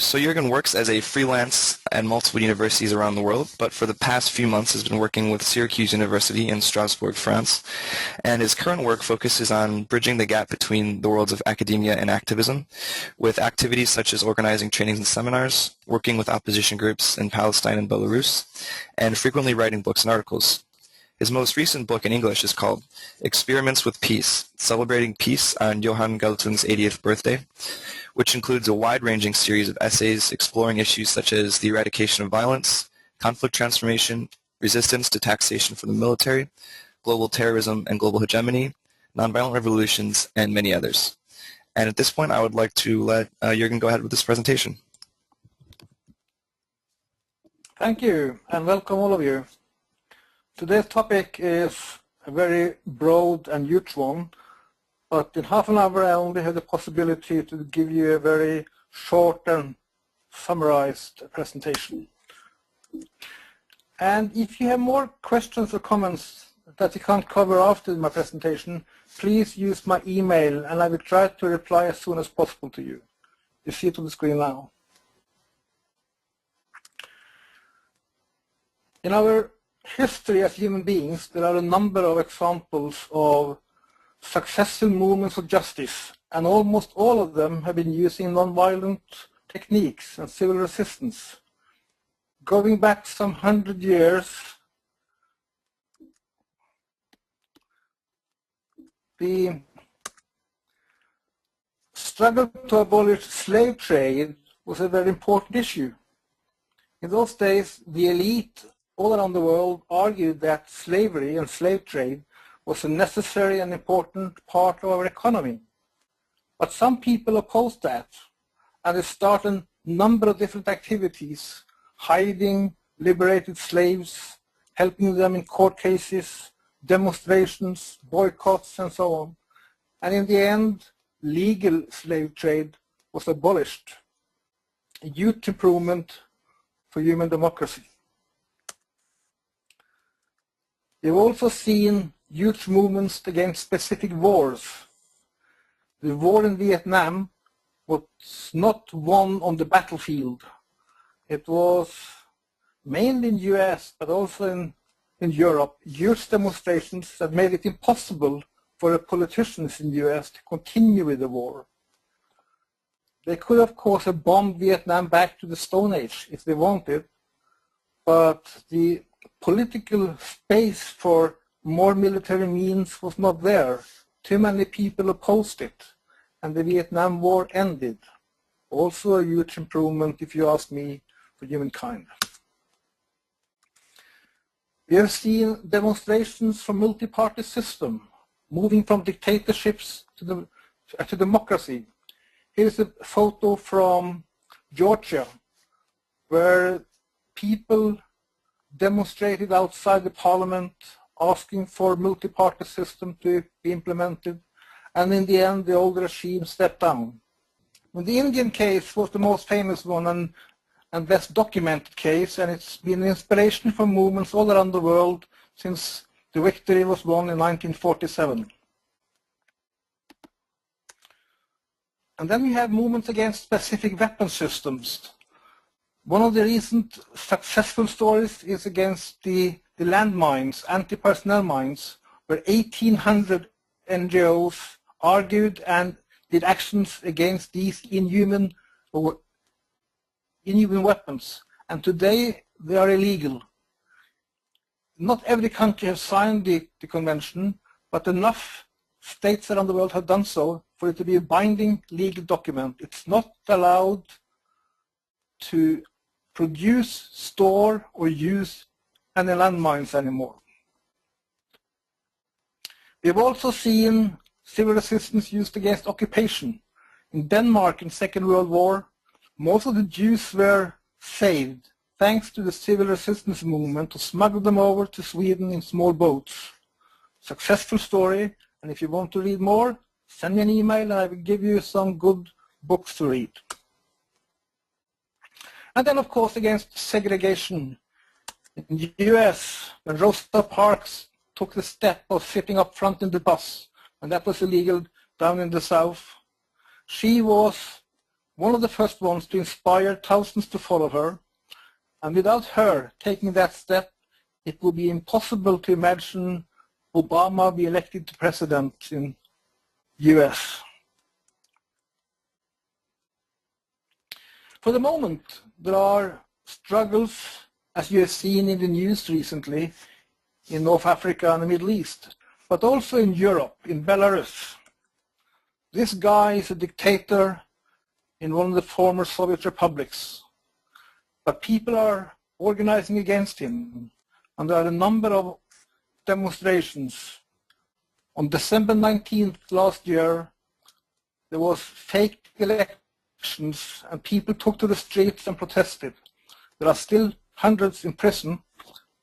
So Jorgen works as a freelance at multiple universities around the world, but for the past few months has been working with Syracuse University in Strasbourg, France. And his current work focuses on bridging the gap between the worlds of academia and activism, with activities such as organizing trainings and seminars, working with opposition groups in Palestine and Belarus, and frequently writing books and articles. His most recent book in English is called Experiments with Peace, Celebrating Peace on Johann Galton's 80th birthday, which includes a wide-ranging series of essays exploring issues such as the eradication of violence, conflict transformation, resistance to taxation for the military, global terrorism and global hegemony, nonviolent revolutions, and many others. And at this point, I would like to let Jorgen go ahead with this presentation. Thank you, and welcome all of you. Today's topic is a very broad and huge one, but in half an hour I only have the possibility to give you a very short and summarized presentation. And if you have more questions or comments that you can't cover after my presentation, please use my email and I will try to reply as soon as possible to you. You see it on the screen now. In our history as human beings, there are a number of examples of successful movements of justice, and almost all of them have been using nonviolent techniques and civil resistance. Going back some 100 years, the struggle to abolish slave trade was a very important issue. In those days, the elite all around the world argued that slavery and slave trade was a necessary and important part of our economy. But some people opposed that, and they started a number of different activities, hiding liberated slaves, helping them in court cases, demonstrations, boycotts, and so on. And in the end, legal slave trade was abolished, a huge improvement for human democracy. We've also seen huge movements against specific wars. The war in Vietnam was not won on the battlefield. It was mainly in the US, but also in Europe, huge demonstrations that made it impossible for the politicians in the US to continue with the war. They could, of course, have bombed Vietnam back to the Stone Age if they wanted, but the political space for more military means was not there. Too many people opposed it, and the Vietnam War ended. Also a huge improvement, if you ask me, for humankind. We have seen demonstrations for multi-party system, moving from dictatorships to democracy. Here's a photo from Georgia, where people demonstrated outside the parliament asking for multi-party system to be implemented, and in the end the old regime stepped down. And the Indian case was the most famous one and best documented case, and it's been an inspiration for movements all around the world since the victory was won in 1947. And then we have movements against specific weapon systems. One of the recent successful stories is against the landmines, anti-personnel mines, where 1,800 NGOs argued and did actions against these inhuman weapons. And today they are illegal. Not every country has signed the convention, but enough states around the world have done so for it to be a binding legal document. It's not allowed to produce, store, or use any landmines anymore. We've also seen civil resistance used against occupation. In Denmark in the Second World War, most of the Jews were saved thanks to the civil resistance movement to smuggle them over to Sweden in small boats. Successful story, and if you want to read more, send me an email and I will give you some good books to read. And then, of course, against segregation. In the US, when Rosa Parks took the step of sitting up front in the bus, and that was illegal down in the South, she was one of the first ones to inspire thousands to follow her, and without her taking that step, it would be impossible to imagine Obama be elected to president in US. For the moment, there are struggles, as you have seen in the news recently, in North Africa and the Middle East, but also in Europe, in Belarus. This guy is a dictator in one of the former Soviet republics, but people are organizing against him, and there are a number of demonstrations. On December 19th last year, there was fake elections and people took to the streets and protested. There are still hundreds in prison,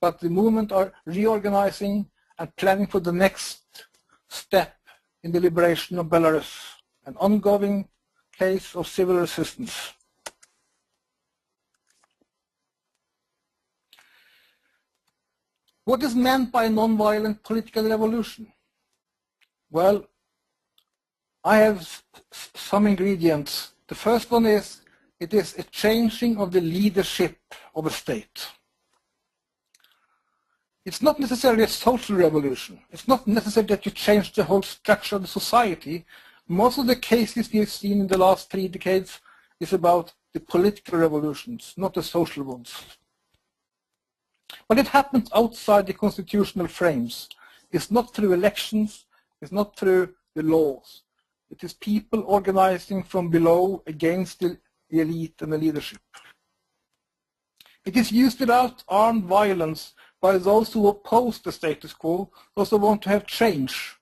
but the movement are reorganizing and planning for the next step in the liberation of Belarus, an ongoing case of civil resistance. What is meant by a non-violent political revolution? Well, I have some ingredients. The first one is, it is a changing of the leadership of a state. It's not necessarily a social revolution. It's not necessary that you change the whole structure of the society. Most of the cases we have seen in the last 3 decades is about the political revolutions, not the social ones. But it happens outside the constitutional frames. It's not through elections, it's not through the laws. It is people organizing from below against the elite and the leadership. It is used without armed violence by those who oppose the status quo, those who want to have change.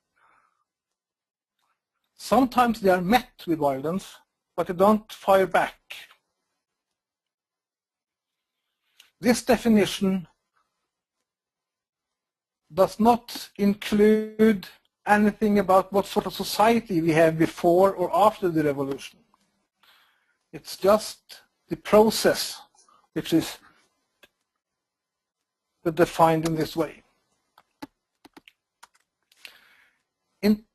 Sometimes they are met with violence, but they don't fire back. This definition does not include anything about what sort of society we have before or after the revolution. It's just the process which is defined in this way. In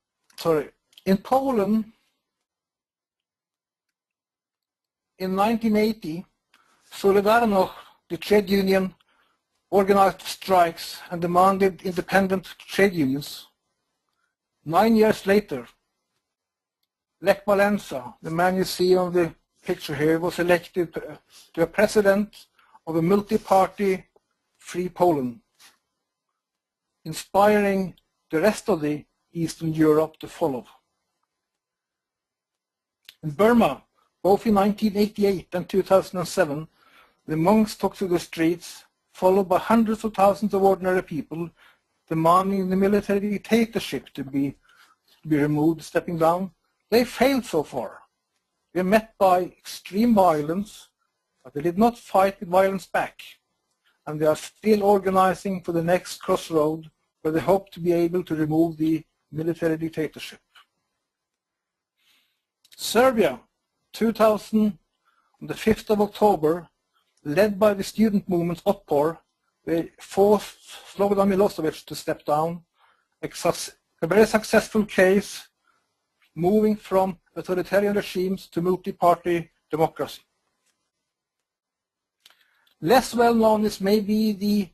Poland, in 1980, Solidarność, the trade union, organized strikes and demanded independent trade unions. 9 years later, Lech Walesa, the man you see on the picture here, was elected to a president of a multi-party Free Poland, inspiring the rest of the Eastern Europe to follow. In Burma, both in 1988 and 2007, the monks took to the streets, followed by hundreds of thousands of ordinary people, demanding the military dictatorship to be removed, stepping down. They failed so far. They were met by extreme violence, but they did not fight with violence back. And they are still organizing for the next crossroad where they hope to be able to remove the military dictatorship. Serbia, 2000, on the 5th of October, led by the student movement Otpor, they forced Slobodan Milosevic to step down, a very successful case moving from authoritarian regimes to multi-party democracy. Less well known is maybe the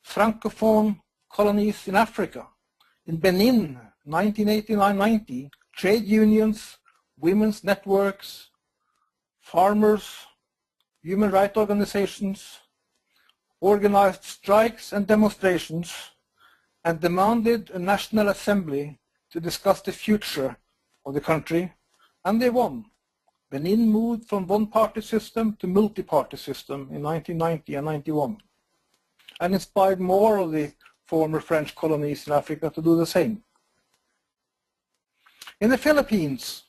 Francophone colonies in Africa. In Benin, 1989-90, trade unions, women's networks, farmers, human rights organizations organized strikes and demonstrations and demanded a national assembly to discuss the future of the country, and they won. Benin moved from one-party system to multi-party system in 1990 and 91, and inspired more of the former French colonies in Africa to do the same. In the Philippines,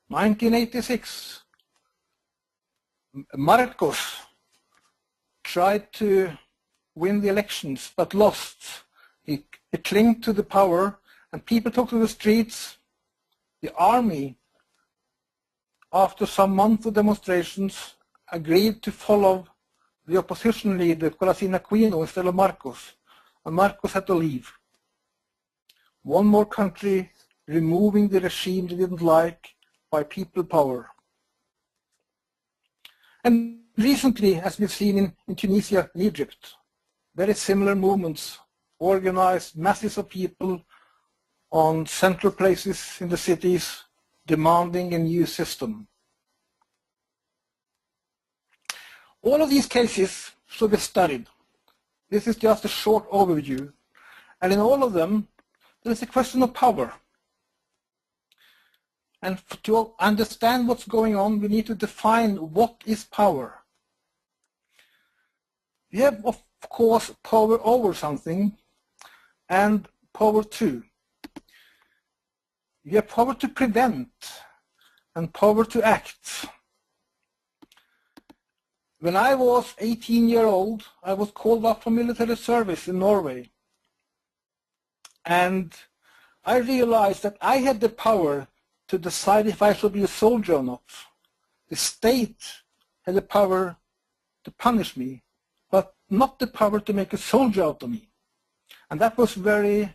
1986, Marcos tried to win the elections but lost. He clung to the power and people took to the streets. The army, after some months of demonstrations, agreed to follow the opposition leader, Corazon Aquino, instead of Marcos, and Marcos had to leave. One more country removing the regime they didn't like by people power. And recently, as we've seen in Tunisia and Egypt, very similar movements, organized masses of people on central places in the cities, demanding a new system. All of these cases should be studied. This is just a short overview. And in all of them, there is a question of power. And to understand what's going on, we need to define what is power. We have, of course, power over something and power to. We have power to prevent and power to act. When I was 18 years old, I was called up for military service in Norway. And I realized that I had the power to decide if I should be a soldier or not. The state had the power to punish me, but not the power to make a soldier out of me. And that was very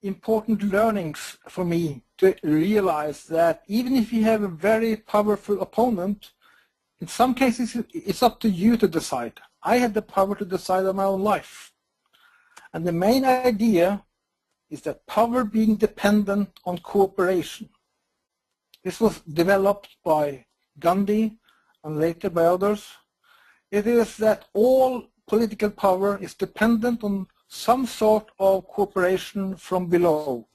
important learnings for me to realize that even if you have a very powerful opponent, in some cases it's up to you to decide. I had the power to decide on my own life. And the main idea is that power being dependent on cooperation. This was developed by Gandhi and later by others. It is that all political power is dependent on some sort of cooperation from below.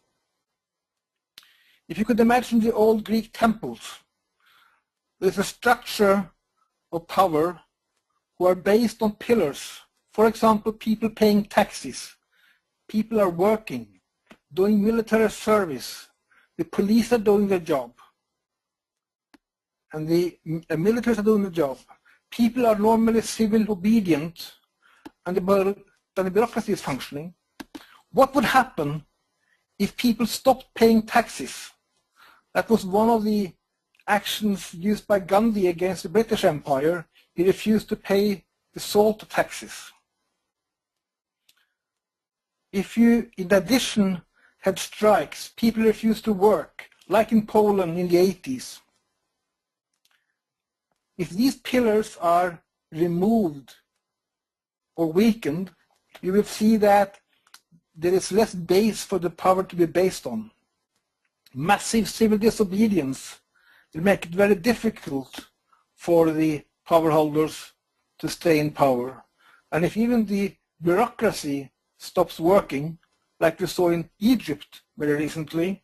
If you could imagine the old Greek temples, there's a structure of power who are based on pillars. For example, people paying taxes. People are working, doing military service. The police are doing their job. And the militaries are doing the job. People are normally civil obedient, and the bureaucracy is functioning. What would happen if people stopped paying taxes? That was one of the actions used by Gandhi against the British Empire. He refused to pay the salt taxes. If you, in addition, had strikes, people refused to work, like in Poland in the 80s. If these pillars are removed or weakened, you will see that there is less base for the power to be based on. Massive civil disobedience will make it very difficult for the power holders to stay in power. And if even the bureaucracy stops working, like we saw in Egypt very recently,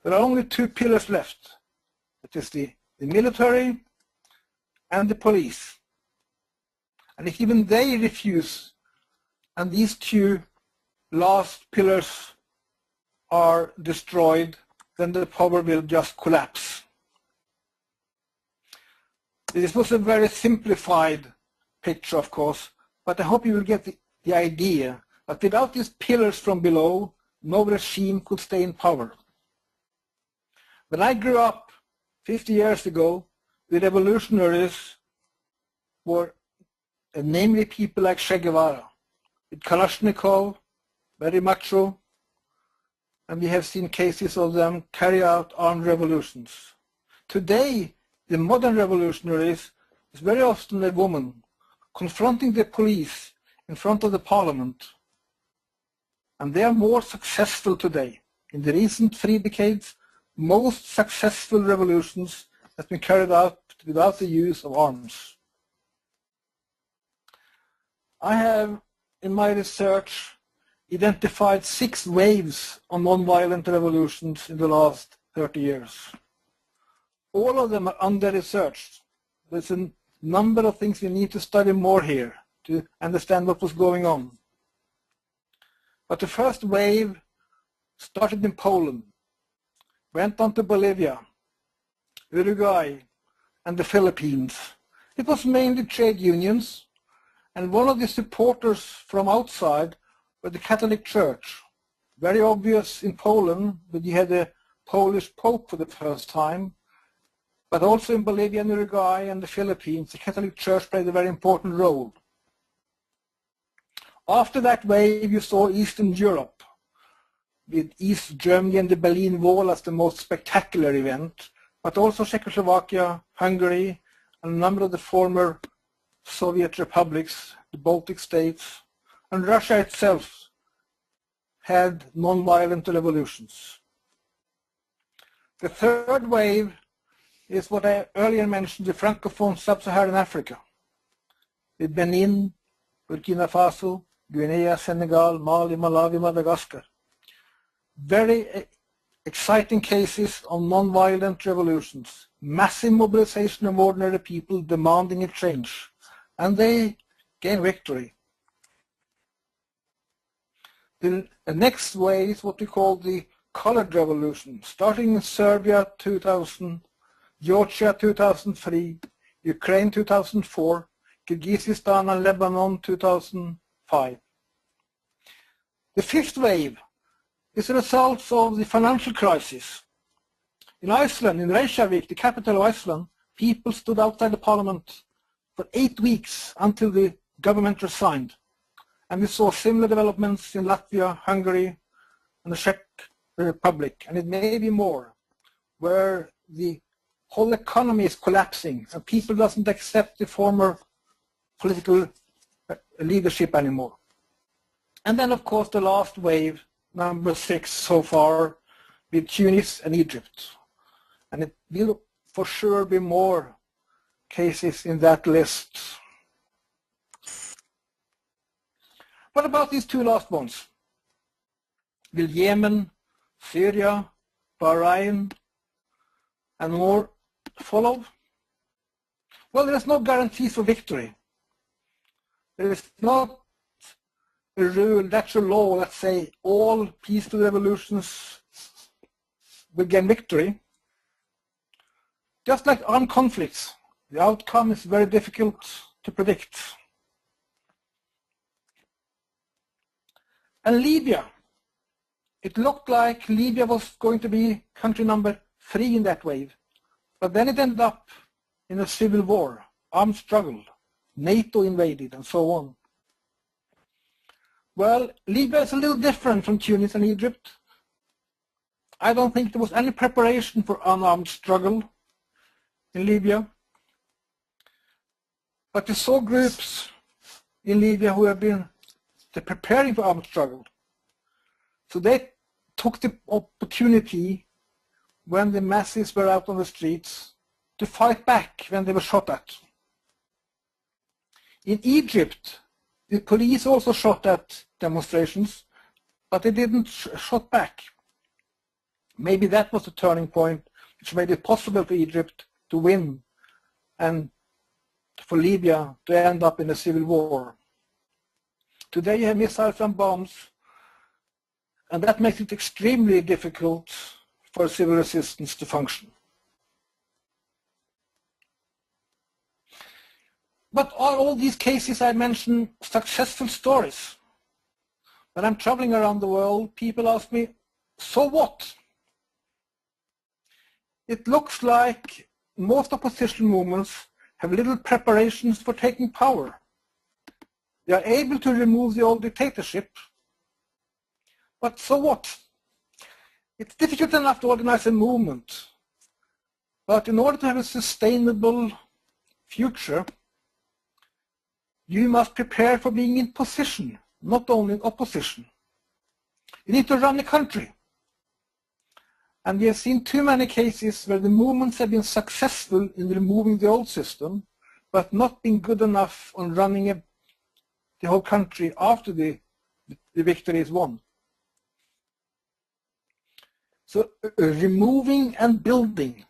there are only two pillars left. It is the military and the police. And if even they refuse, and these two last pillars are destroyed, then the power will just collapse. This was a very simplified picture, of course, but I hope you will get the idea that without these pillars from below, no regime could stay in power. When I grew up 50 years ago, the revolutionaries were namely people like Che Guevara, with Kalashnikov, very macho, and we have seen cases of them carry out armed revolutions. Today, the modern revolutionaries is very often a woman confronting the police in front of the parliament. And they are more successful today. In the recent 3 decades, most successful revolutions have been carried out without the use of arms. I have, in my research, identified 6 waves of nonviolent revolutions in the last 30 years. All of them are under-researched. There's a number of things we need to study more here to understand what was going on. But the first wave started in Poland, went on to Bolivia, Uruguay, and the Philippines. It was mainly trade unions, and one of the supporters from outside were the Catholic Church. Very obvious in Poland, but you had a Polish Pope for the first time, but also in Bolivia and Uruguay and the Philippines, the Catholic Church played a very important role. After that wave, you saw Eastern Europe, with East Germany and the Berlin Wall as the most spectacular event, but also Czechoslovakia, Hungary, and a number of the former Soviet republics, the Baltic states, and Russia itself had non-violent revolutions. The third wave is what I earlier mentioned, the Francophone Sub-Saharan Africa, with Benin, Burkina Faso, Guinea, Senegal, Mali, Malawi, Madagascar. Very exciting cases of non-violent revolutions, massive mobilization of ordinary people demanding a change, and they gain victory. The next wave is what we call the colored revolution, starting in Serbia 2000, Georgia 2003, Ukraine 2004, Kyrgyzstan and Lebanon 2005. The fifth wave is a result of the financial crisis. In Iceland, in Reykjavik, the capital of Iceland, people stood outside the parliament for 8 weeks until the government resigned. And we saw similar developments in Latvia, Hungary, and the Czech Republic, and it may be more, where the whole economy is collapsing and people doesn't accept the former political leadership anymore. And then, of course, the last wave, number 6 so far, with Tunis and Egypt. And it will for sure be more cases in that list. What about these two last ones? Will Yemen, Syria, Bahrain, and more follow? Well, there is no guarantee for victory. There is not a rule, natural law that say all peaceful revolutions will gain victory. Just like armed conflicts, the outcome is very difficult to predict. And Libya, it looked like Libya was going to be country number 3 in that wave, but then it ended up in a civil war, armed struggle, NATO invaded, and so on. Well, Libya is a little different from Tunis and Egypt. I don't think there was any preparation for unarmed struggle in Libya. But we saw groups in Libya who have been preparing for armed struggle. So they took the opportunity when the masses were out on the streets to fight back when they were shot at. In Egypt, the police also shot at demonstrations, but they didn't shot back. Maybe that was the turning point which made it possible for Egypt to win and for Libya to end up in a civil war. Today you have missiles and bombs, and that makes it extremely difficult for civil resistance to function. But are all these cases I mentioned successful stories? When I'm traveling around the world, people ask me, so what? It looks like most opposition movements have little preparations for taking power. They are able to remove the old dictatorship, but so what? It's difficult enough to organize a movement, but in order to have a sustainable future, you must prepare for being in position, not only in opposition. You need to run the country. And we have seen too many cases where the movements have been successful in removing the old system, but not been good enough on running the whole country after the victory is won. So removing and building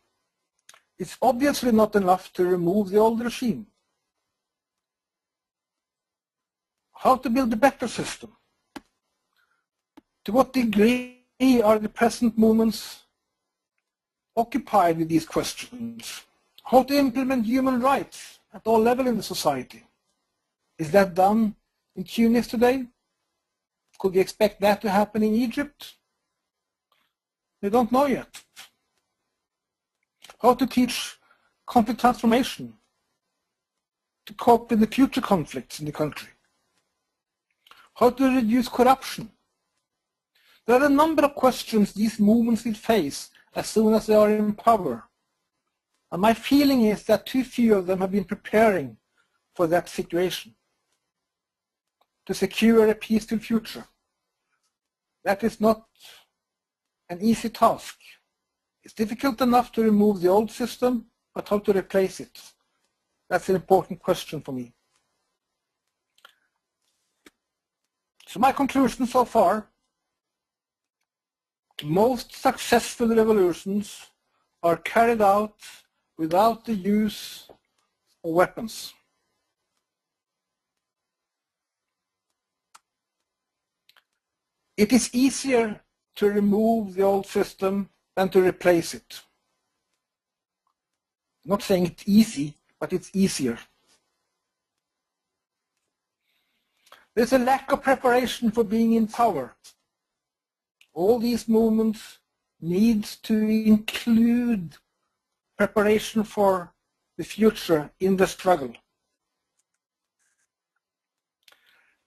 is obviously not enough to remove the old regime. How to build a better system? To what degree are the present movements occupied with these questions? How to implement human rights at all levels in the society? Is that done in Tunis today? Could we expect that to happen in Egypt? We don't know yet. How to teach conflict transformation to cope with the future conflicts in the country? How to reduce corruption? There are a number of questions these movements will face as soon as they are in power. And my feeling is that too few of them have been preparing for that situation, to secure a peaceful future. That is not an easy task. It's difficult enough to remove the old system, but how to replace it? That's an important question for me. So my conclusion so far, most successful revolutions are carried out without the use of weapons. It is easier to remove the old system than to replace it. I'm not saying it's easy, but it's easier. There's a lack of preparation for being in power. All these movements need to include preparation for the future in the struggle.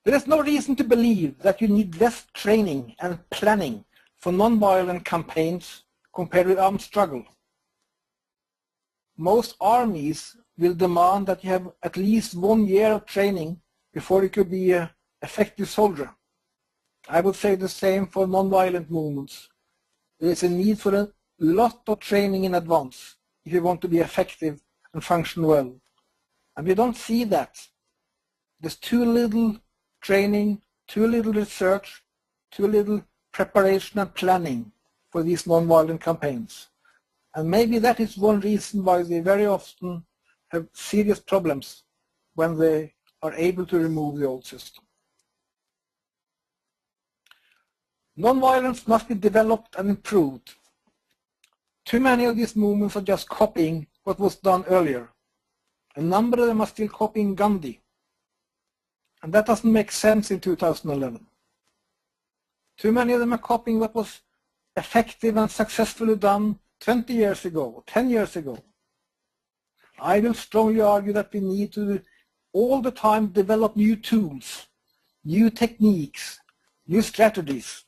There is no reason to believe that you need less training and planning for non-violent campaigns compared with armed struggle. Most armies will demand that you have at least 1 year of training before you could be an effective soldier. I would say the same for non-violent movements. There is a need for a lot of training in advance if you want to be effective and function well. And we don't see that. There's too little training, too little research, too little preparation and planning for these non-violent campaigns. And maybe that is one reason why they very often have serious problems when they are able to remove the old system. Non-violence must be developed and improved. Too many of these movements are just copying what was done earlier. A number of them are still copying Gandhi. And that doesn't make sense in 2011. Too many of them are copying what was effective and successfully done 20 years ago, 10 years ago. I will strongly argue that we need to all the time develop new tools, new techniques, new strategies,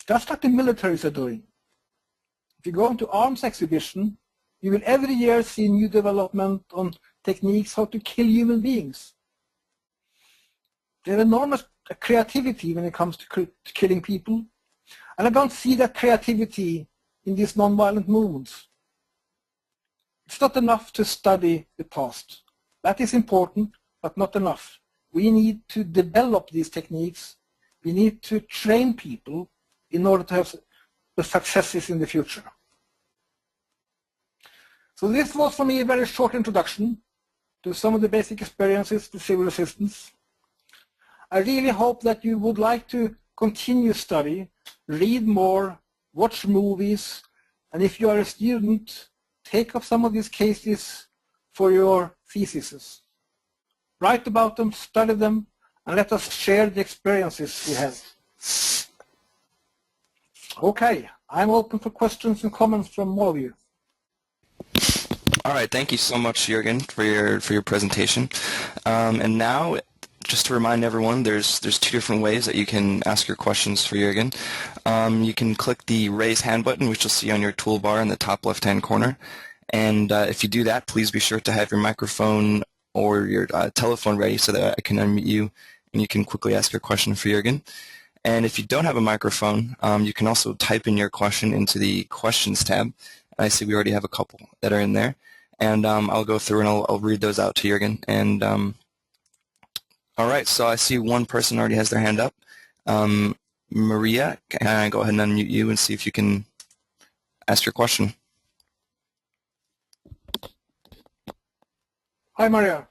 just like the militaries are doing. If you go into arms exhibition, you will every year see new development on techniques how to kill human beings. There's enormous creativity when it comes to killing people, and I don't see that creativity in these non-violent movements. It's not enough to study the past. That is important, but not enough. We need to develop these techniques. We need to train people in order to have the successes in the future. So this was for me a very short introduction to some of the basic experiences with civil resistance. I really hope that you would like to continue study, read more, watch movies, and if you are a student, take up some of these cases for your theses. Write about them, study them, and let us share the experiences we have. Okay, I'm open for questions and comments from all of you. All right, thank you so much, Jorgen, for your presentation. And now, just to remind everyone, there's two different ways that you can ask your questions for Jorgen. You can click the raise hand button, which you'll see on your toolbar in the top left-hand corner. And if you do that, please be sure to have your microphone or your telephone ready so that I can unmute you and you can quickly ask your question for Jorgen. And if you don't have a microphone, you can also type in your question into the questions tab. I see we already have a couple that are in there. And I'll go through and I'll read those out to Jorgen. And all right, so I see one person already has their hand up. Maria, can I go ahead and unmute you and see if you can ask your question? Hi, Maria.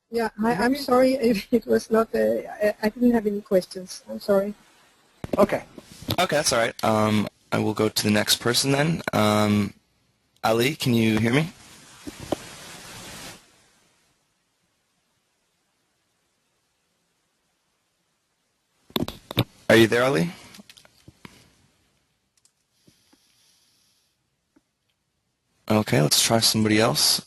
Yeah, I'm sorry if it was not, I didn't have any questions. I'm sorry. Okay. Okay, that's all right. I will go to the next person then. Ali, can you hear me? Are you there, Ali? Okay, let's try somebody else.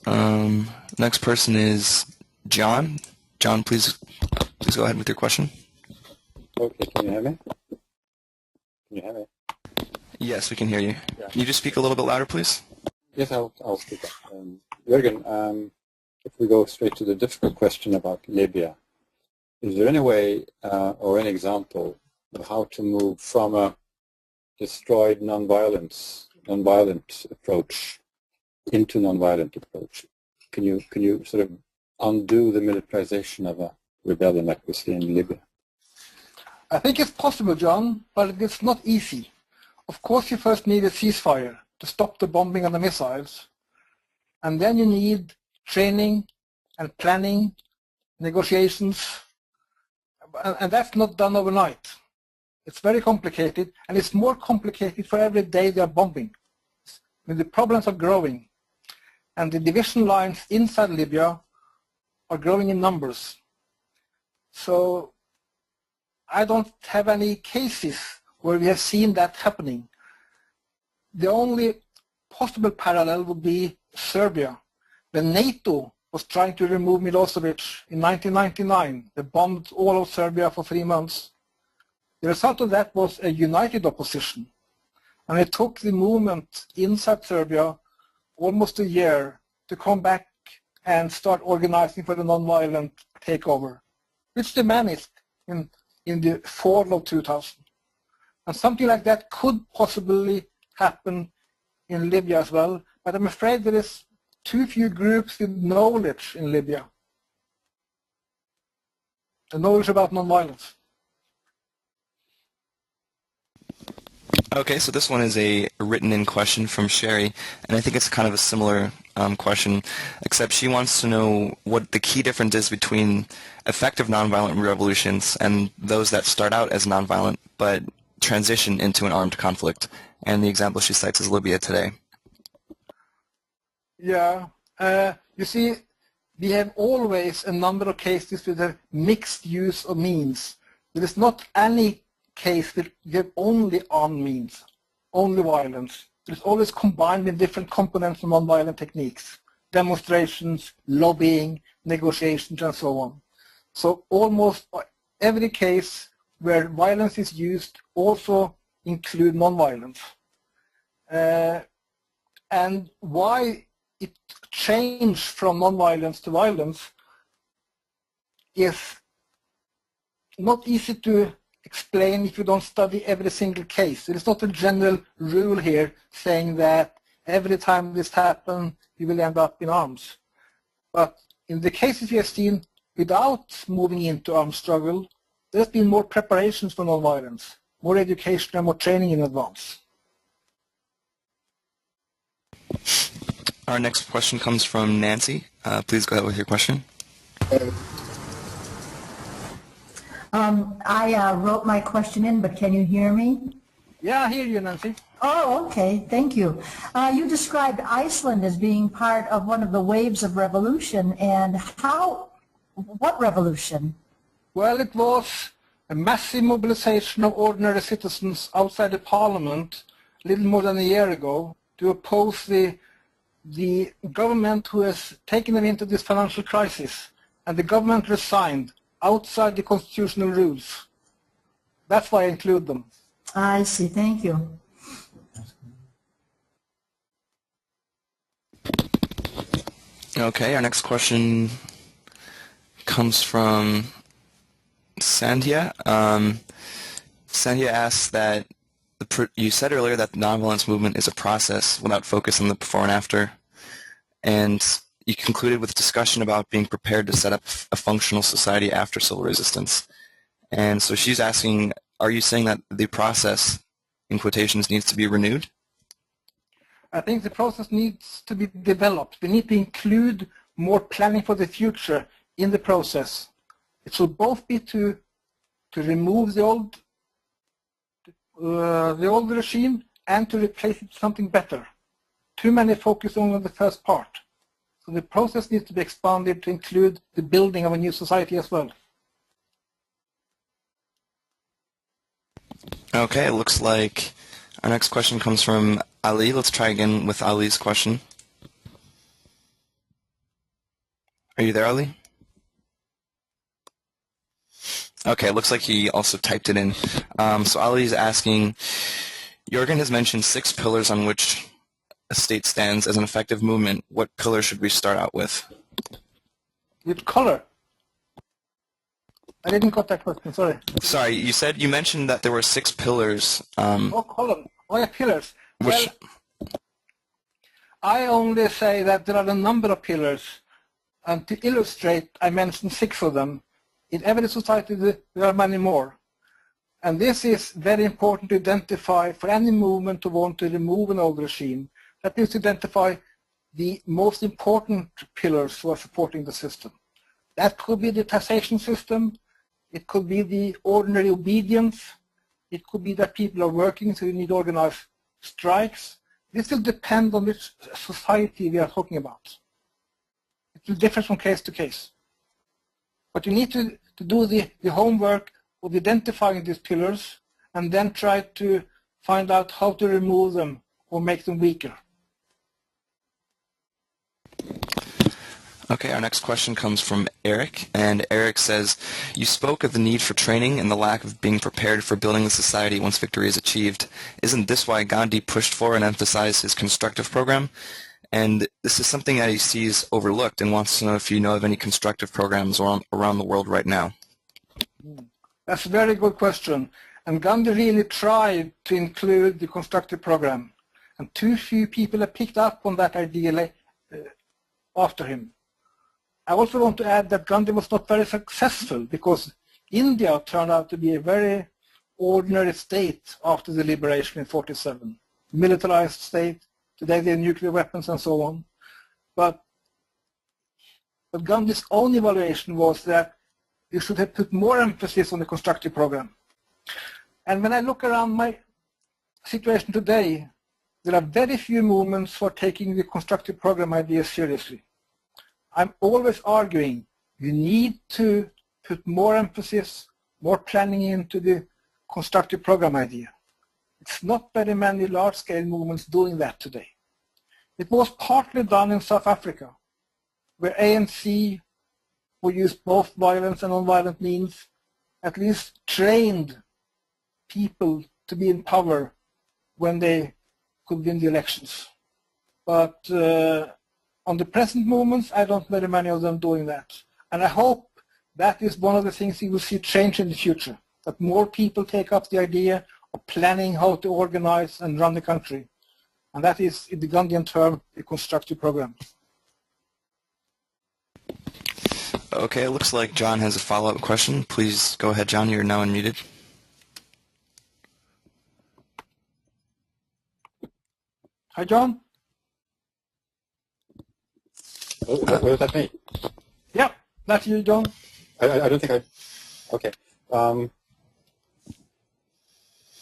Next person is John. John, please go ahead with your question. Okay, can you hear me? Can you hear me? Yes, we can hear you. Yeah. Can you just speak a little bit louder, please? Yes, I'll speak up. Jorgen, if we go straight to the difficult question about Libya, is there any way or an example of how to move from a destroyed nonviolent approach into nonviolent approach? Can you sort of undo the militarization of a rebellion like we see in Libya? I think it's possible, John, but it's not easy. Of course, you first need a ceasefire to stop the bombing and the missiles. And then you need training and planning, negotiations. And that's not done overnight. It's very complicated, and it's more complicated for every day they are bombing. I mean, the problems are growing, and the division lines inside Libya are growing in numbers. So I don't have any cases where we have seen that happening. The only possible parallel would be Serbia. When NATO was trying to remove Milosevic in 1999, they bombed all of Serbia for 3 months. The result of that was a united opposition. And it took the movement inside Serbia almost a year to come back and start organizing for the non-violent takeover, which they managed in the fall of 2000. And something like that could possibly happen in Libya as well, but I'm afraid there is too few groups with knowledge in Libya, the knowledge about non-violence. Okay, so this one is a written-in question from Sherry, and I think it's kind of a similar question, except she wants to know what the key difference is between effective nonviolent revolutions and those that start out as nonviolent but transition into an armed conflict. And the example she cites is Libya today. Yeah, you see, we have always a number of cases with a mixed use of means. There is not any case that you have only armed means, only violence. It's always combined with different components of non-violent techniques, demonstrations, lobbying, negotiations, and so on. So almost every case where violence is used also include non-violence. And why it changed from non-violence to violence is not easy to explain if you don't study every single case. There is not a general rule here saying that every time this happens, you will end up in arms. But in the cases we have seen without moving into armed struggle, there's been more preparations for non-violence, more education and more training in advance. Our next question comes from Nancy. Please go ahead with your question. I wrote my question in, but can you hear me? Yeah, I hear you, Nancy. Oh, okay. Thank you. You described Iceland as being part of one of the waves of revolution, and what revolution? Well, it was a massive mobilization of ordinary citizens outside the parliament a little more than a year ago to oppose the government who has taken them into this financial crisis. And the government resigned outside the constitutional rules. That's why I include them. I see. Thank you. Okay, our next question comes from Sandhya. Sandhya asks that you said earlier that the nonviolence movement is a process without focus on the before and after, and you concluded with discussion about being prepared to set up a functional society after civil resistance. And so she's asking, are you saying that the process, in quotations, needs to be renewed? I think the process needs to be developed. We need to include more planning for the future in the process. It should both be to remove the old regime and to replace it with something better. Too many focus only on the first part. So the process needs to be expanded to include the building of a new society as well. Okay, it looks like our next question comes from Ali. Let's try again with Ali's question. Are you there, Ali? Okay, it looks like he also typed it in. So Ali is asking, Jorgen has mentioned 6 pillars on which a state stands as an effective movement, what pillar should we start out with? With color. I didn't got that question, sorry. Sorry, you mentioned that there were 6 pillars. Oh, column. Oh, yeah, pillars. Which, Well, I only say that there are a number of pillars, and to illustrate, I mentioned 6 of them. In every society, there are many more. And this is very important to identify for any movement to want to remove an old regime. That is to identify the most important pillars who are supporting the system. That could be the taxation system. It could be the ordinary obedience. It could be that people are working, so you need organized strikes. This will depend on which society we are talking about. It will differ from case to case. But you need to do the homework of identifying these pillars and then try to find out how to remove them or make them weaker. Okay, our next question comes from Eric, and Eric says, you spoke of the need for training and the lack of being prepared for building the society once victory is achieved. Isn't this why Gandhi pushed for and emphasized his constructive program? And this is something that he sees overlooked and wants to know if you know of any constructive programs around the world right now. That's a very good question. And Gandhi really tried to include the constructive program. And too few people have picked up on that idea after him. I also want to add that Gandhi was not very successful because India turned out to be a very ordinary state after the liberation in 1947. Militarized state, today they have nuclear weapons and so on. But Gandhi's own evaluation was that you should have put more emphasis on the constructive program. And when I look around my situation today, there are very few movements for taking the constructive program idea seriously. I'm always arguing you need to put more emphasis, more planning into the constructive program idea. It's not very many large-scale movements doing that today. It was partly done in South Africa, where ANC, who used both violence and non-violent means, at least trained people to be in power when they could win the elections. But on the present movements, I don't know very many of them doing that. And I hope that is one of the things you will see change in the future, that more people take up the idea of planning how to organize and run the country. And that is, in the Gandhian term, a constructive program. Okay, it looks like John has a follow-up question. Please go ahead, John. You're now unmuted. Hi, John. Was that me? Yeah, that's you, John. I don't think I... Okay.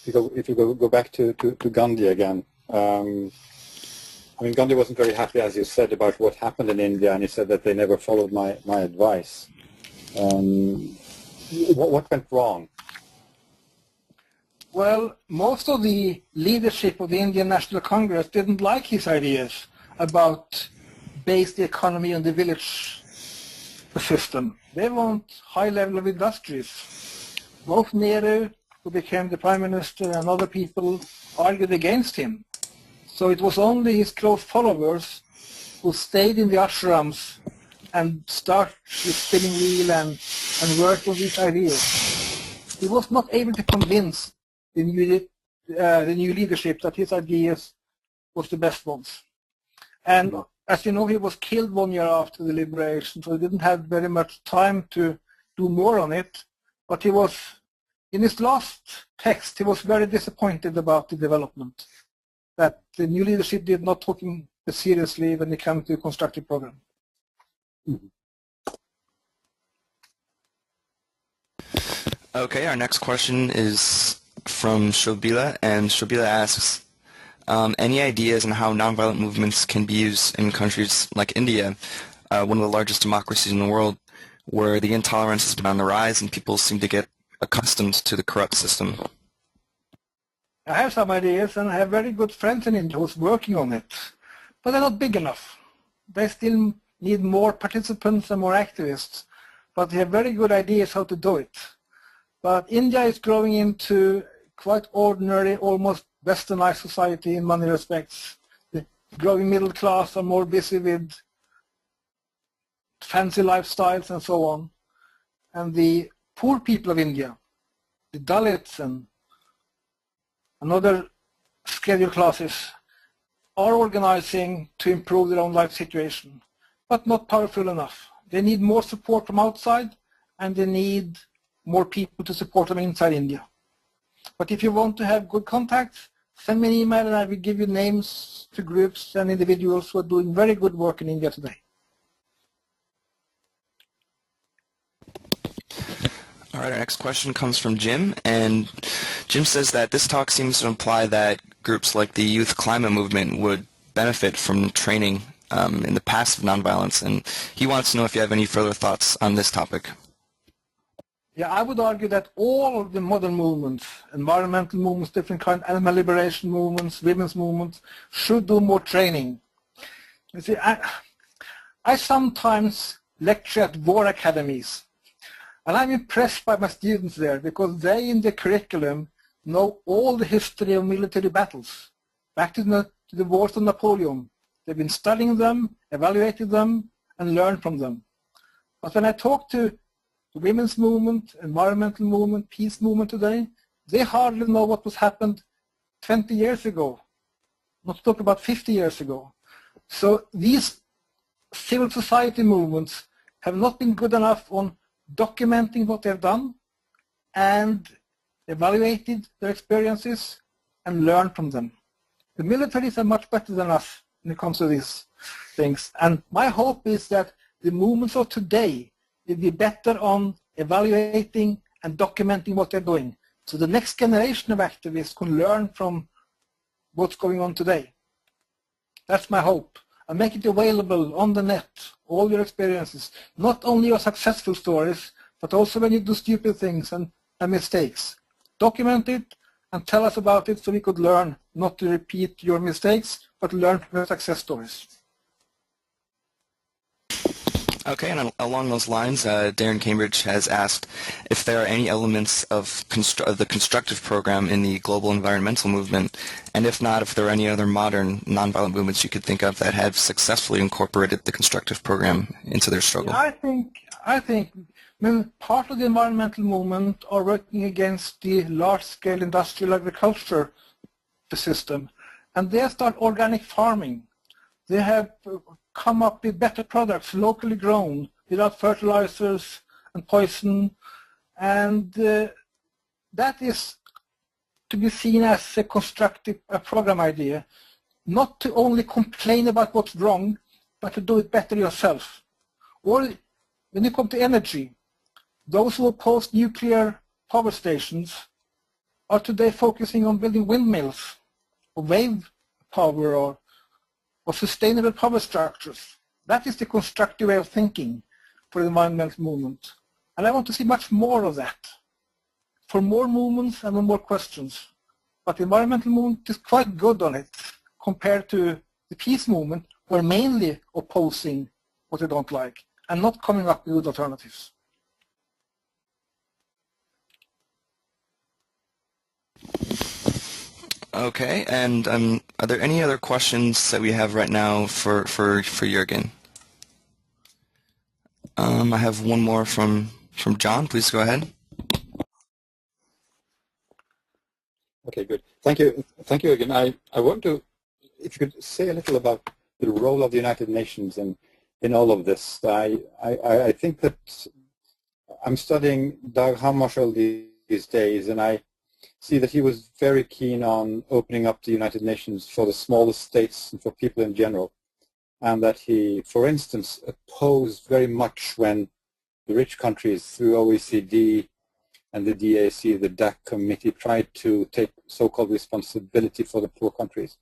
If you go back to Gandhi again, I mean, Gandhi wasn't very happy, as you said, about what happened in India, and he said that they never followed my advice. What went wrong? Well, most of the leadership of the Indian National Congress didn't like his ideas about base the economy on the village system. They want high level of industries. Both Nehru, who became the prime minister, and other people argued against him. So it was only his close followers who stayed in the ashrams and started the spinning wheel and worked on these ideas. He was not able to convince the new leadership that his ideas was the best ones. And as you know, he was killed 1 year after the liberation, so he didn't have very much time to do more on it. But he was, in his last text, he was very disappointed about the development, that the new leadership did not take him seriously when it came to the constructive program. Okay, our next question is from Shobila, and Shobila asks, any ideas on how nonviolent movements can be used in countries like India, one of the largest democracies in the world, where the intolerance has been on the rise and people seem to get accustomed to the corrupt system? I have some ideas, and I have very good friends in India who's working on it, but they're not big enough. They still need more participants and more activists, but they have very good ideas how to do it. But India is growing into quite ordinary, almost westernized society in many respects. The growing middle class are more busy with fancy lifestyles and so on. And the poor people of India, the Dalits and other scheduled classes, are organizing to improve their own life situation, but not powerful enough. They need more support from outside, and they need more people to support them inside India. But if you want to have good contacts, send me an email and I will give you names to groups and individuals who are doing very good work in India today. All right, our next question comes from Jim, and Jim says that this talk seems to imply that groups like the Youth Climate Movement would benefit from training in the passive nonviolence, and he wants to know if you have any further thoughts on this topic. Yeah, I would argue that all of the modern movements, environmental movements, different kinds, animal liberation movements, women's movements, should do more training. You see, I sometimes lecture at war academies, and I'm impressed by my students there because they, in the curriculum, know all the history of military battles, back to the wars of Napoleon. They've been studying them, evaluating them, and learned from them. But when I talk to the women's movement, environmental movement, peace movement today, they hardly know what was happened 20 years ago, not to talk about 50 years ago. So these civil society movements have not been good enough on documenting what they've done and evaluated their experiences and learned from them. The militaries are much better than us when it comes to these things. And my hope is that the movements of today will be better on evaluating and documenting what they're doing. So the next generation of activists can learn from what's going on today. That's my hope. And make it available on the net, all your experiences, not only your successful stories, but also when you do stupid things and mistakes. Document it and tell us about it so we could learn not to repeat your mistakes, but learn from your success stories. Okay, and along those lines, Darren Cambridge has asked if there are any elements of the constructive program in the global environmental movement, and if not, if there are any other modern nonviolent movements you could think of that have successfully incorporated the constructive program into their struggle. I think part of the environmental movement are working against the large-scale industrial agriculture system, and they start organic farming. They have come up with better products, locally grown, without fertilizers and poison, and that is to be seen as a constructive program idea, not to only complain about what's wrong, but to do it better yourself. Or when you come to energy, those who oppose nuclear power stations are today focusing on building windmills, or wave power, or sustainable power structures. That is the constructive way of thinking for the environmental movement. And I want to see much more of that, for more movements and more questions. But the environmental movement is quite good on it compared to the peace movement, who are mainly opposing what they don't like and not coming up with good alternatives. Okay, and are there any other questions that we have right now for Jorgen? I have one more from John. Please go ahead. Okay, good. Thank you again. I want to, if you could say a little about the role of the United Nations in all of this. I think that I'm studying Dag Hammarskjöld these days, and I see that he was very keen on opening up the United Nations for the smallest states and for people in general, and that he, for instance, opposed very much when the rich countries through OECD and the DAC, the DAC committee, tried to take so-called responsibility for the poor countries.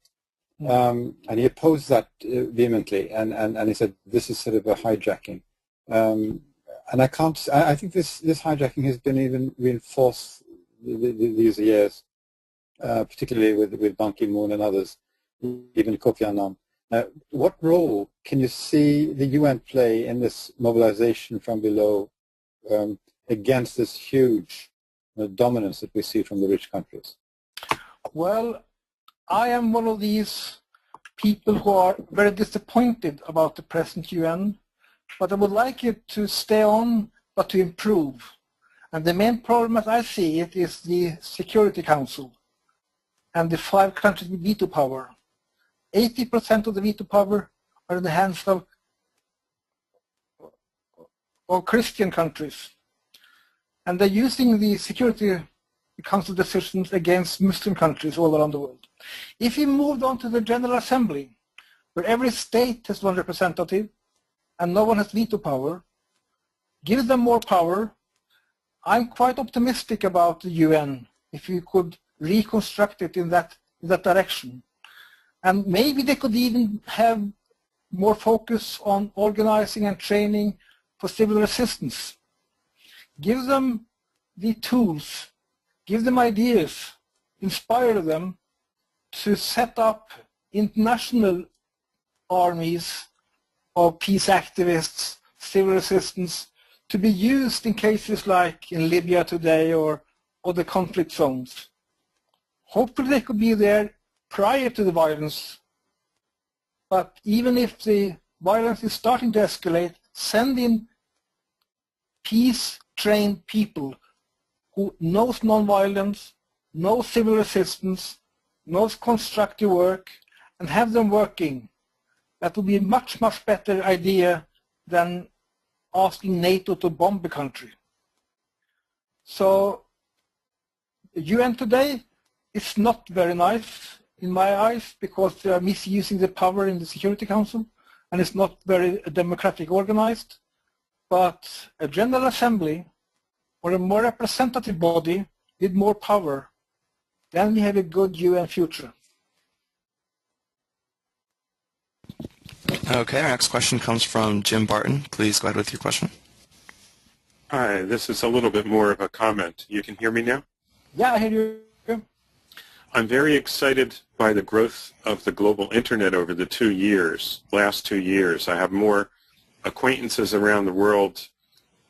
And he opposed that vehemently, and he said this is sort of a hijacking. And I think this hijacking has been even reinforced these years, particularly with Ban Ki-moon and others, even Kofi Annan. What role can you see the UN play in this mobilization from below against this huge dominance that we see from the rich countries? Well, I am one of these people who are very disappointed about the present UN, but I would like it to stay on, but to improve. And the main problem as I see it is the Security Council and the 5 countries with veto power. 80% of the veto power are in the hands of Christian countries. And they're using the Security Council decisions against Muslim countries all around the world. If you moved on to the General Assembly, where every state has one representative and no one has veto power, give them more power. I'm quite optimistic about the UN if you could reconstruct it in that direction. And maybe they could even have more focus on organizing and training for civil resistance. Give them the tools, give them ideas, inspire them to set up international armies of peace activists, civil resistance, to be used in cases like in Libya today or other conflict zones. Hopefully they could be there prior to the violence, but even if the violence is starting to escalate, send in peace-trained people who knows non-violence, knows civil resistance, knows constructive work, and have them working. That would be a much, much better idea than asking NATO to bomb the country. So the UN today is not very nice in my eyes because they are misusing the power in the Security Council and it's not very democratic organized. But a General Assembly or a more representative body with more power, then we have a good UN future. Okay, our next question comes from Jim Barton. Please go ahead with your question. Hi, this is a little bit more of a comment. You can hear me now? Yeah, I hear you. I'm very excited by the growth of the global internet over the last 2 years. I have more acquaintances around the world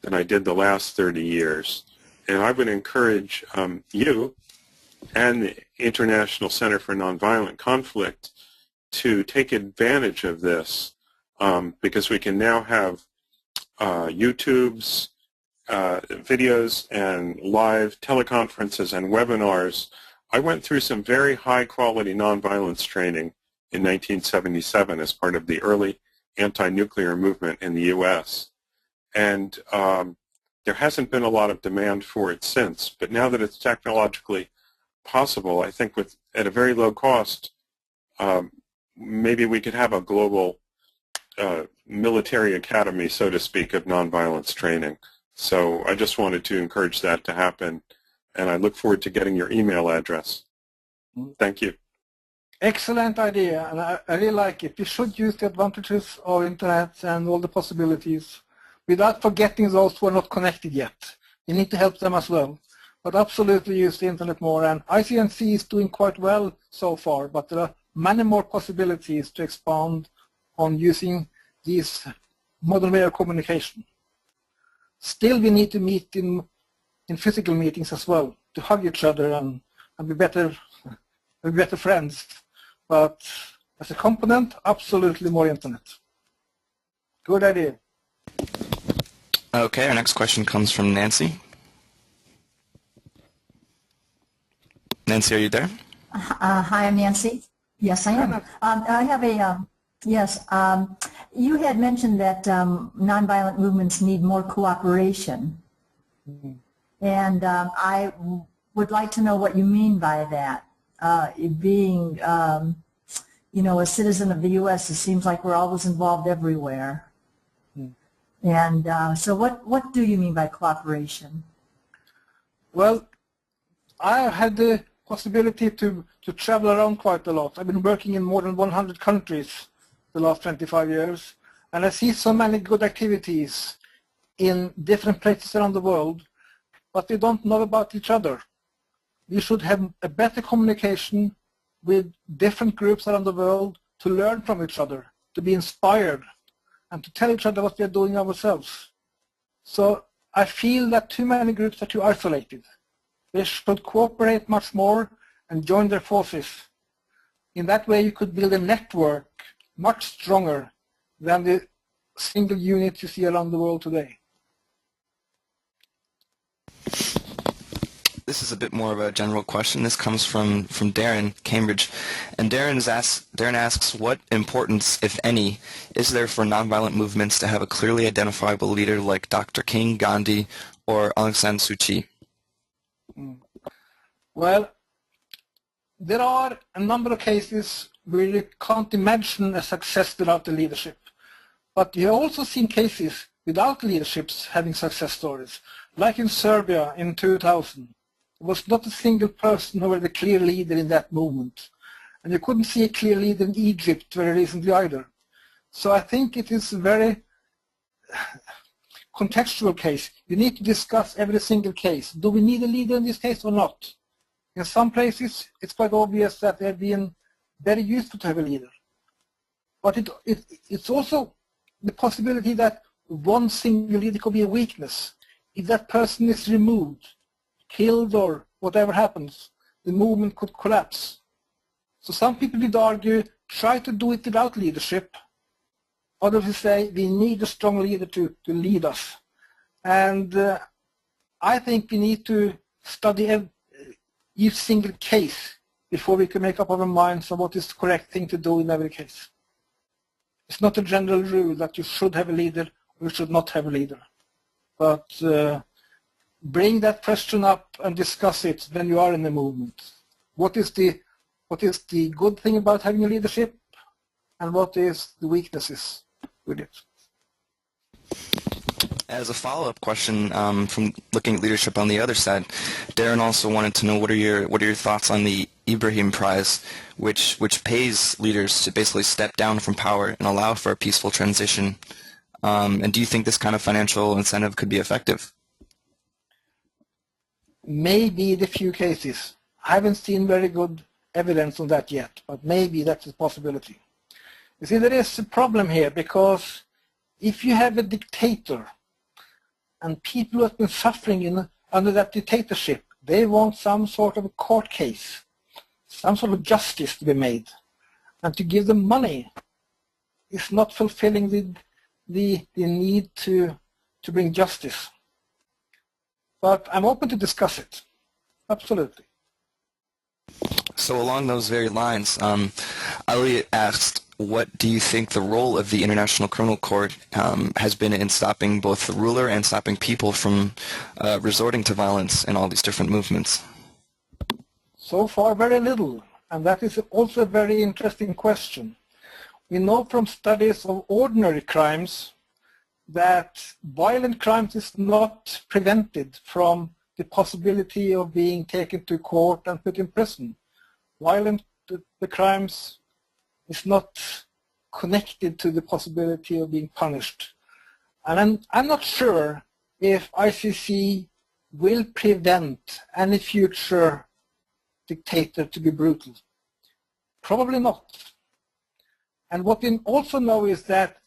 than I did the last 30 years. And I would encourage you and the International Center for Nonviolent Conflict to take advantage of this because we can now have YouTube's videos and live teleconferences and webinars. I went through some very high-quality nonviolence training in 1977 as part of the early anti-nuclear movement in the U.S. And there hasn't been a lot of demand for it since. But now that it's technologically possible, I think at a very low cost, maybe we could have a global military academy, so to speak, of nonviolence training. So I just wanted to encourage that to happen, and I look forward to getting your email address. Thank you. Excellent idea, and I really like it. We should use the advantages of internet and all the possibilities without forgetting those who are not connected yet. We need to help them as well. But absolutely use the internet more, and ICNC is doing quite well so far, but there are many more possibilities to expand on using these modern way of communication. Still, we need to meet in physical meetings as well, to hug each other and be better friends. But as a component, absolutely more internet. Good idea. Okay, our next question comes from Nancy. Nancy, are you there? Hi, I'm Nancy. Yes, I am. I have a, yes, you had mentioned that nonviolent movements need more cooperation. And I would like to know what you mean by that. Being, you know, a citizen of the U.S., it seems like we're always involved everywhere. And so what do you mean by cooperation? Well, I had the possibility to travel around quite a lot. I've been working in more than 100 countries the last 25 years, and I see so many good activities in different places around the world, but we don't know about each other. We should have a better communication with different groups around the world to learn from each other, to be inspired, and to tell each other what we are doing ourselves. So I feel that too many groups are too isolated. They should cooperate much more and join their forces. in that way you could build a network much stronger than the single units you see around the world today. This is a bit more of a general question. This comes from Darren, Cambridge. And Darren asks, what importance, if any, is there for nonviolent movements to have a clearly identifiable leader like Dr. King, Gandhi, or Aung San Suu Kyi? Well, there are a number of cases where you can't imagine a success without the leadership. But you have also seen cases without leaderships having success stories, like in Serbia in 2000. There was not a single person who was the clear leader in that movement. And you couldn't see a clear leader in Egypt very recently either. So I think it is a very contextual case. You need to discuss every single case. Do we need a leader in this case or not? In some places, it's quite obvious that they have been very useful to have a leader. But it's also the possibility that one single leader could be a weakness. If that person is removed, killed, or whatever happens, the movement could collapse. So some people would argue, try to do it without leadership. Others would say, we need a strong leader to lead us. And I think we need to study each single case before we can make up our minds on what is the correct thing to do in every case. It's not a general rule that you should have a leader or you should not have a leader. But bring that question up and discuss it when you are in the movement. What is the good thing about having a leadership, and what is the weaknesses with it? As a follow-up question from looking at leadership on the other side, Darren also wanted to know what are your thoughts on the Ibrahim Prize, which pays leaders to basically step down from power and allow for a peaceful transition. And do you think this kind of financial incentive could be effective? Maybe the few cases. I haven't seen very good evidence on that yet, but maybe that's a possibility. You see, there is a problem here, because if you have a dictator and people who have been suffering under that dictatorship, they want some sort of a court case, some sort of justice to be made. And to give them money is not fulfilling the need to bring justice. But I'm open to discuss it. Absolutely. So along those very lines, Elliot asked, what do you think the role of the International Criminal Court has been in stopping both the ruler and stopping people from resorting to violence in all these different movements? So far, very little. And that is also a very interesting question. We know from studies of ordinary crimes that violent crimes is not prevented from the possibility of being taken to court and put in prison. The crimes is not connected to the possibility of being punished. And I'm not sure if ICC will prevent any future dictator to be brutal. Probably not. And what we also know is that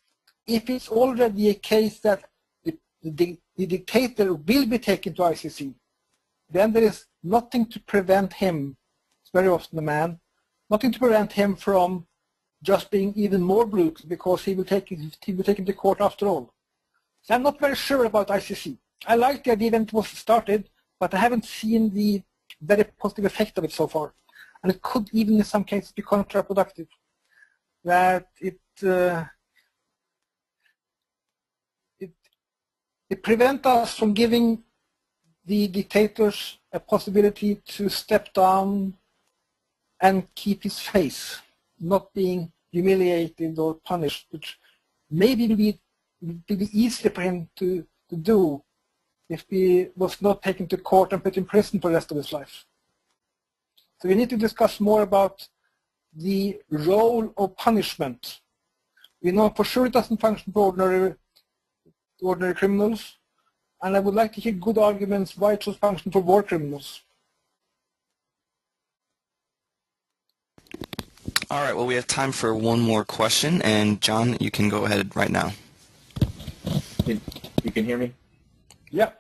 if it's already a case that the dictator will be taken to ICC, then there is nothing to prevent him, it's very often a man, nothing to prevent him from just being even more brutal, because he will take him to court after all. So I'm not very sure about ICC. I like the idea when it was started, but I haven't seen the very positive effect of it so far. And it could even in some cases be counterproductive. That it prevents us from giving the dictators a possibility to step down and keep his face, not being humiliated or punished, which maybe will be easier for him to do if he was not taken to court and put in prison for the rest of his life. So we need to discuss more about the role of punishment. We know for sure it doesn't function for ordinary criminals, and I would like to hear good arguments why it should function for war criminals. All right, well, we have time for one more question, and John, you can go ahead right now. You can hear me? Yeah.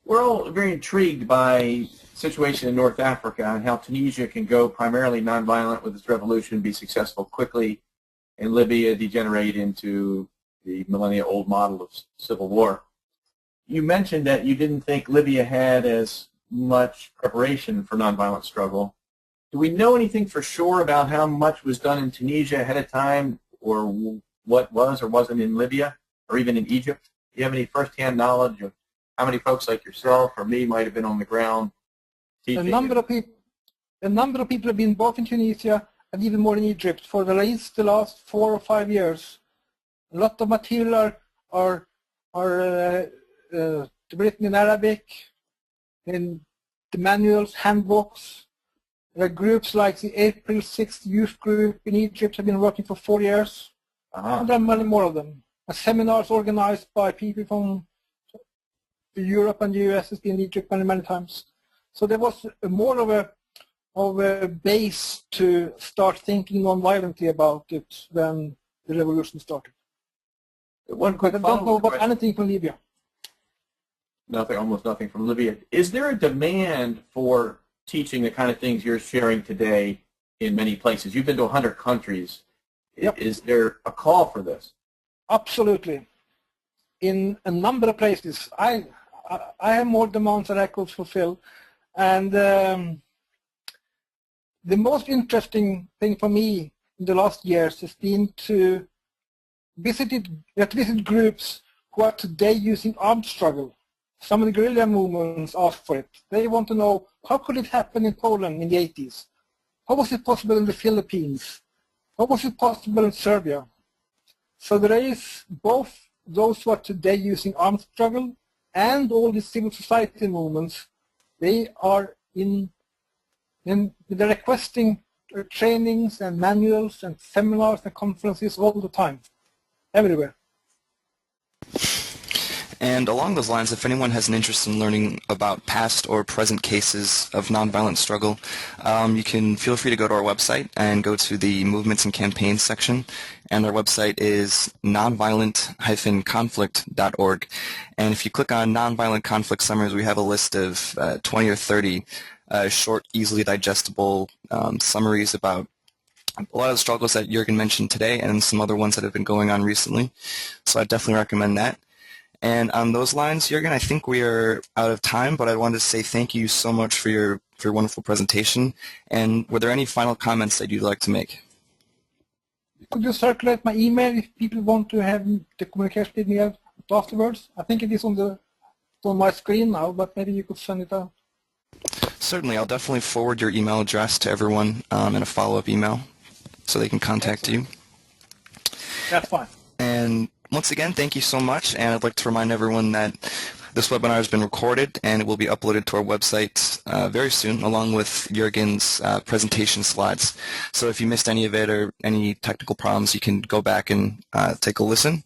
We're all very intrigued by situation in North Africa and how Tunisia can go primarily nonviolent with its revolution, be successful quickly, and Libya degenerate into the millennia-old model of civil war. You mentioned that you didn't think Libya had as much preparation for nonviolent struggle. Do we know anything for sure about how much was done in Tunisia ahead of time, or what was or wasn't in Libya, or even in Egypt? Do you have any first-hand knowledge of how many folks like yourself or me might have been on the ground teaching? A number of people have been both in Tunisia and even more in Egypt for at least the last 4 or 5 years. A lot of material are written in Arabic, in the manuals, handbooks. There are groups like the April 6th youth group in Egypt have been working for 4 years. And there are many more of them. Seminars organized by people from Europe and the US has been in Egypt many times. So there was more of a base to start thinking non-violently about it when the revolution started. One quick I don't know about anything from Libya. Almost nothing from Libya. Is there a demand for teaching the kind of things you're sharing today in many places? You've been to 100 countries. Yep. Is there a call for this? Absolutely. In a number of places, I have more demands that I could fulfill. And the most interesting thing for me in the last years has been to visit groups who are today using armed struggle. Some of the guerrilla movements ask for it. They want to know, how could it happen in Poland in the 80s? How was it possible in the Philippines? How was it possible in Serbia? So there is both those who are today using armed struggle and all the civil society movements. They are they're requesting trainings and manuals and seminars and conferences all the time, everywhere. And along those lines, if anyone has an interest in learning about past or present cases of nonviolent struggle, you can feel free to go to our website and go to the Movements and Campaigns section. And our website is nonviolent-conflict.org. And if you click on Nonviolent Conflict Summaries, we have a list of 20 or 30 short, easily digestible summaries about a lot of the struggles that Jorgen mentioned today and some other ones that have been going on recently. So I definitely recommend that. And on those lines, Jorgen, I think we are out of time, but I wanted to say thank you so much for your wonderful presentation. And were there any final comments that you'd like to make? Could you circulate my email if people want to have the communication with me afterwards? I think it is on my screen now, but maybe you could send it out. Certainly. I'll definitely forward your email address to everyone in a follow-up email so they can contact you. That's fine. And once again, thank you so much, and I'd like to remind everyone that this webinar has been recorded and it will be uploaded to our website very soon, along with Jorgen's presentation slides. So if you missed any of it or any technical problems, you can go back and take a listen.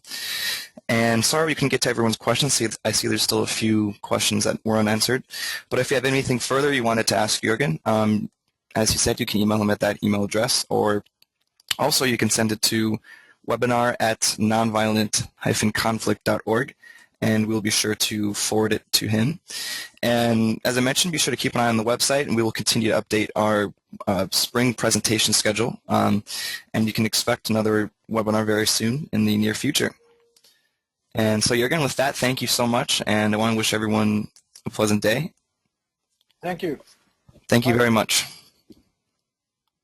And sorry we couldn't get to everyone's questions. I see there's still a few questions that were unanswered. But if you have anything further you wanted to ask Jorgen, as you said, you can email him at that email address, or also you can send it to webinar@nonviolent-conflict.org, and we'll be sure to forward it to him. And as I mentioned, be sure to keep an eye on the website, and we will continue to update our spring presentation schedule, and you can expect another webinar very soon in the near future. And so, Jorgen, with that, thank you so much, and I want to wish everyone a pleasant day. Thank you. Thank you very much.